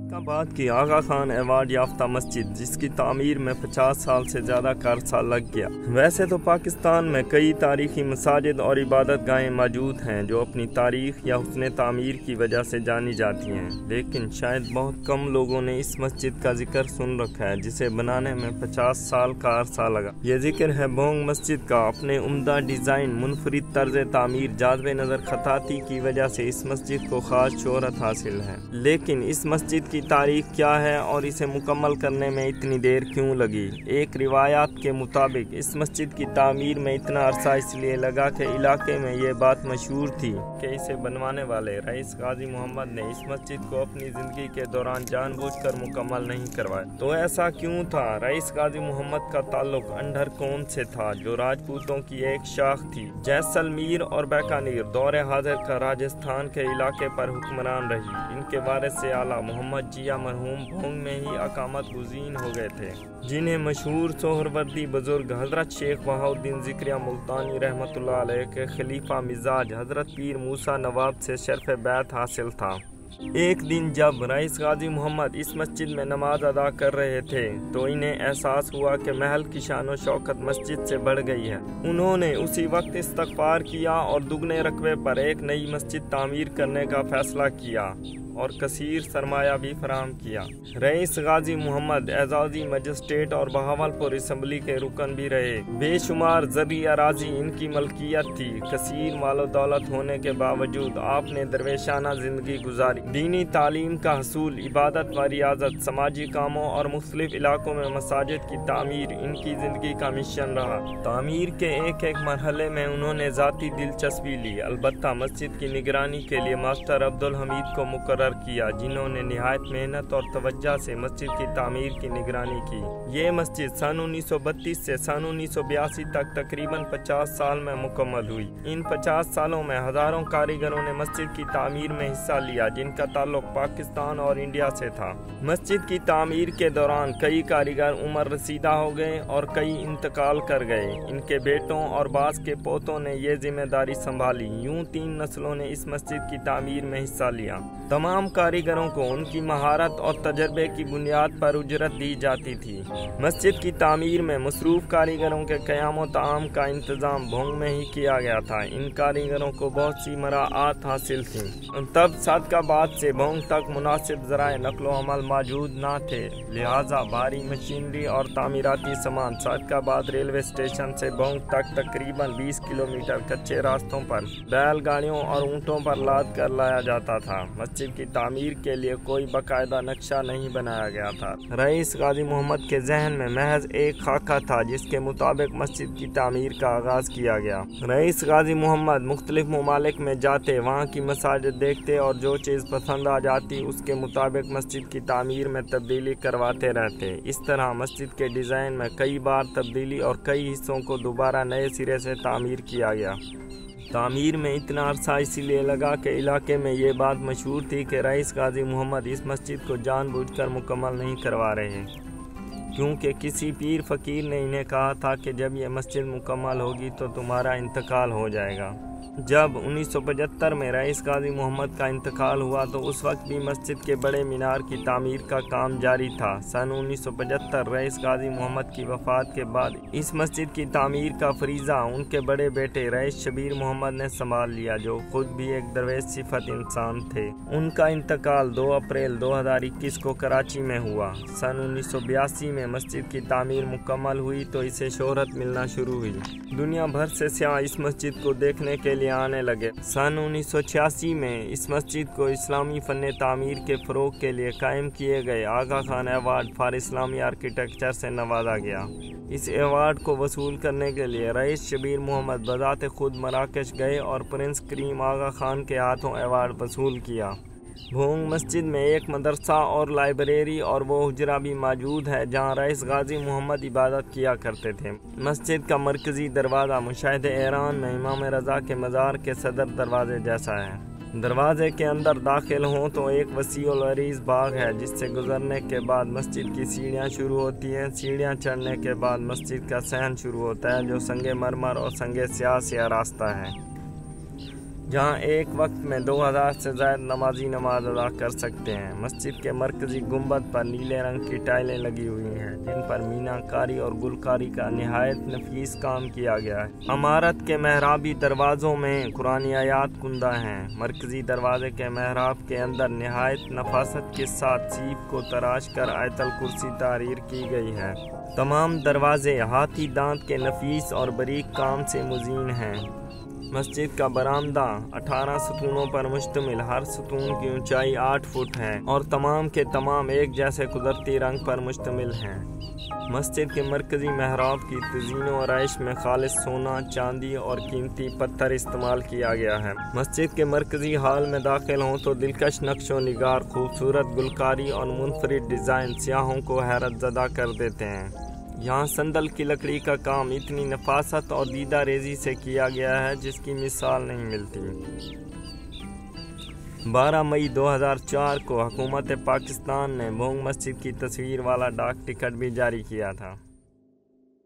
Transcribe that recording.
फैसलाबाद की आगा खान एवार्ड याफ्ता मस्जिद, जिसकी तामीर में 50 साल से ज़्यादा का अरसा लग गया। वैसे तो पाकिस्तान में कई तारीखी मसाजिद और इबादत गाहें मौजूद हैं जो अपनी तारीख या हुस्न तामीर की वजह से जानी जाती हैं, लेकिन शायद बहुत कम लोगों ने इस मस्जिद का जिक्र सुन रखा है जिसे बनाने में 50 साल का अरसा लगा। ये जिक्र है भोंग मस्जिद का। अपने उम्दा डिज़ाइन, मुनफरिद तर्ज तामीर, जाज़बे नज़र खताती की वजह से इस मस्जिद को खास शोहरत हासिल है। लेकिन इस मस्जिद की तारीख क्या है और इसे मुकम्मल करने में इतनी देर क्यों लगी? एक रिवायात के मुताबिक इस मस्जिद की तामीर में इतना अरसा इसलिए लगा कि इलाके में ये बात मशहूर थी कि इसे बनवाने वाले रईस गाजी मोहम्मद ने इस मस्जिद को अपनी ज़िंदगी के दौरान जानबूझकर मुकम्मल नहीं करवाया। तो ऐसा क्यों था? रईस गाजी मोहम्मद का ताल्लुक अंडर कौन से था, जो राजपूतों की एक शाख थी। जैसलमेर और बीकानेर दौरे हाजिर का राजस्थान के इलाके पर हुक्मरान रही। इनके वारिस से आला मोहम्मद जिया मरहूम भोंग में ही अकामत गुज़ीन हो गए थे, जिन्हें मशहूर सोहरवर्दी बुजुर्ग हजरत शेख बहाउद्दीन ज़िक्रिया मुल्तानी रहमतुल्लाह अलैह के खलीफा मिजाज हजरत पीर मूसा नवाब से शर्फ बैत हासिल था। एक दिन जब रईस गाजी मोहम्मद इस मस्जिद में नमाज अदा कर रहे थे तो इन्हें एहसास हुआ कि महल की शान व शौकत मस्जिद से बढ़ गई है। उन्होंने उसी वक्त इस्तग़फ़ार किया और दुगने रकबे पर एक नई मस्जिद तामीर करने का फैसला किया और कसीर सरमाया भी फराहम किया। रईस गाजी मोहम्मद एजाजी मजिस्ट्रेट और बहावलपुर असम्बली के रुकन भी रहे। बेशुमार ज़री अराजी इनकी मलकियत थी। कसीर मालो दौलत होने के बावजूद आपने दरवेशाना ज़िंदगी गुजारी। दीनी तालीम का हसूल, इबादत व रियाजत, समाजी कामों और मुख्तलिफ इलाकों में मसाजिद की तामीर इनकी ज़िंदगी का मिशन रहा। तामीर के एक एक मरहले में उन्होंने ज़ाती दिलचस्पी ली। अलबत्ता मस्जिद की निगरानी के लिए मास्टर अब्दुल हमीद को मुकर्रर किया, जिन्होंने निहायत मेहनत और तवज्जो से मस्जिद की तामीर की निगरानी की। ये मस्जिद सन 1932 से सन 1982 तक तकरीबन 50 साल में मुकम्मल हुई। इन 50 सालों में हज़ारों कारीगरों ने मस्जिद की तामीर में हिस्सा लिया, जिनका ताल्लुक पाकिस्तान और इंडिया से था। मस्जिद की तामीर के दौरान कई कारीगर उम्र रसीदा हो गए और कई इंतकाल कर गए। इनके बेटों और बास के पोतों ने ये जिम्मेदारी संभाली। यूं 3 नस्लों ने इस मस्जिद की तामीर में हिस्सा लिया। तमाम कारीगरों को उनकी महारत और तजर्बे की बुनियाद पर उजरत दी जाती थी। मस्जिद की तामीर में मसरूफ़ कारीगरों के क़याम ताम का इंतज़ाम भोंग में ही किया गया था। इन कारीगरों को बहुत सी मराआत हासिल थीं। तब सादकाबाद से भोंग तक मुनासिब ज़राए नक़्लो अमल मौजूद न थे, लिहाजा भारी मशीनरी और तामीराती सामान सादकाबाद रेलवे स्टेशन से भोंग तक तकरीबन 20 किलोमीटर कच्चे रास्तों पर बैलगाड़ियों और ऊँटों पर लाद कर लाया जाता था। मस्जिद की तामीर के लिए कोई बाकायदा नक्शा नहीं बनाया गया था। रईस गाजी मोहम्मद के जहन में महज एक खाका था जिसके मुताबिक मस्जिद की तामीर का आगाज़ किया गया। रईस गाजी मोहम्मद मुख्तलिफ ममालिक में जाते, वहाँ की मसाजिद देखते और जो चीज़ पसंद आ जाती उसके मुताबिक मस्जिद की तामीर में तब्दीली करवाते रहते। इस तरह मस्जिद के डिज़ाइन में कई बार तब्दीली और कई हिस्सों को दोबारा नए सिरे से तामीर किया गया। तामीर में इतना अरसा इसीलिए लगा कि इलाके में ये बात मशहूर थी कि रईस गाजी मोहम्मद इस मस्जिद को जानबूझकर मुकम्मल नहीं करवा रहे, क्योंकि किसी पीर फ़कीर ने इन्हें कहा था कि जब यह मस्जिद मुकम्मल होगी तो तुम्हारा इंतकाल हो जाएगा। जब 1975 में रईस गाजी मोहम्मद का इंतकाल हुआ तो उस वक्त भी मस्जिद के बड़े मीनार की तामीर का काम जारी था। सन 1975 रईस गाजी मोहम्मद की वफ़ात के बाद इस मस्जिद की तामीर का फरीज़ा उनके बड़े बेटे रईस शबीर मोहम्मद ने संभाल लिया, जो खुद भी एक दरवेश सिफत इंसान थे। उनका इंतकाल 2 अप्रैल 2021 को कराची में हुआ। सन 1982 में मस्जिद की तामीर मुकम्मल हुई तो इसे शोहरत मिलना शुरू हुई। दुनिया भर से सियाह इस मस्जिद को देखने के लिए आने लगे। सन 1986 में इस मस्जिद को इस्लामी फ़न तामीर के फ़रोग़ के लिए कायम किए गए आगा खान एवार्ड फॉर इस्लामी आर्किटेक्चर से नवाजा गया। इस एवार्ड को वसूल करने के लिए रईस शबीर मोहम्मद बज़ाते खुद मराकश गए और प्रिंस करीम आगा खान के हाथों एवार्ड वसूल किया। भोंग मस्जिद में एक मदरसा और लाइब्रेरी और वो हुजरा भी मौजूद है जहाँ रईस गाजी मोहम्मद इबादत किया करते थे। मस्जिद का मरकज़ी दरवाज़ा मुशाहिदे ईरान में इमाम रज़ा के मज़ार के सदर दरवाजे जैसा है। दरवाजे के अंदर दाखिल हों तो एक वसी और अरीज़ बाग है जिससे गुजरने के बाद मस्जिद की सीढ़ियाँ शुरू होती हैं। सीढ़ियाँ चढ़ने के बाद मस्जिद का सहन शुरू होता है जो संगे मरमर और संगे स्याह से रास्ता है। जहां एक वक्त में 2000 से ज़्यादा नमाजी नमाज अदा कर सकते हैं। मस्जिद के मरकजी गुंबद पर नीले रंग की टाइलें लगी हुई हैं, जिन पर मीनाकारी और गुलकारी का निहायत नफीस काम किया गया है। इमारत के महराबी दरवाज़ों में कुरानी आयात कुंदा हैं। मरकजी दरवाजे के महराब के अंदर निहायत नफासत के साथ सीप को तराश कर आयतल कुर्सी तारीर की गई है। तमाम दरवाजे हाथी दांत के नफीस और बारीक काम से मुज़ीन हैं। मस्जिद का बरामदा 18 सतूनों पर मुश्तमिल, हर सतून की ऊंचाई 8 फुट है और तमाम के तमाम एक जैसे कुदरती रंग पर मुश्तमिल हैं। मस्जिद के मरकजी महराब की तज़ीन व आराइश में खालिस सोना, चांदी और कीमती पत्थर इस्तेमाल किया गया है। मस्जिद के मरकजी हाल में दाखिल हों तो दिलकश नक्शो निगार, खूबसूरत गुलकारी और मुनफरिद डिज़ाइन सियाहों को हैरत ज़दा कर देते हैं। यहाँ संदल की लकड़ी का काम इतनी नफासत और दीदा रेजी से किया गया है जिसकी मिसाल नहीं मिलती। 12 मई 2004 को हुकूमत पाकिस्तान ने भोंग मस्जिद की तस्वीर वाला डाक टिकट भी जारी किया था।